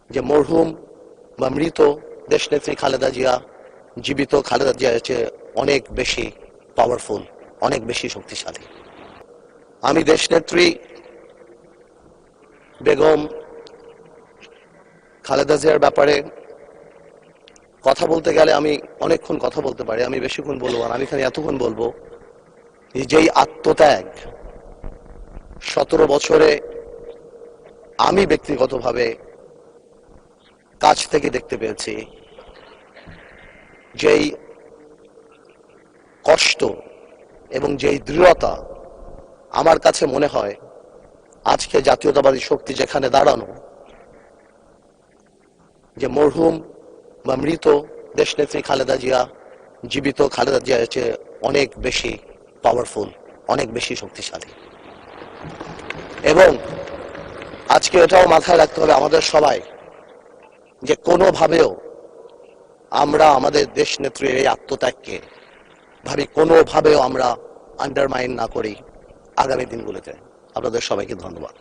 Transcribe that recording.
যে মরহুম বা মৃত দেশনেত্রী খালেদা জিয়া জীবিত খালেদা জিয়ার চেয়ে অনেক বেশি পাওয়ারফুল, অনেক বেশি শক্তিশালী। আমি দেশনেত্রী বেগম খালেদা জিয়ার ব্যাপারে কথা বলতে গেলে আমি অনেকক্ষণ কথা বলতে পারি, আমি বেশিক্ষণ বলবো না, আমি এখানে এতক্ষণ বলবো যেই আত্মত্যাগ 17 বছরে আমি ব্যক্তিগতভাবে কাছ থেকে দেখতে পেয়েছি, যেই কষ্ট এবং যেই দৃঢ়তা, আমার কাছে মনে হয় আজকে জাতীয়তাবাদী শক্তি যেখানে দাঁড়ানো, যে মরহুম বা মৃত দেশনেত্রী খালেদা জিয়া জীবিত খালেদা জিয়ার চেয়ে অনেক বেশি পাওয়ারফুল, অনেক বেশি শক্তিশালী। এবং আজকে এটাও মাথায় রাখতে হবে আমাদের সবাই, যে কোনোভাবেও আমরা আমাদের দেশ নেত্রীর এই আত্মত্যাগকে কোনোভাবেও আমরা আন্ডারমাইন না করি আগামী দিনগুলোতে। আপনাদের সবাইকে ধন্যবাদ।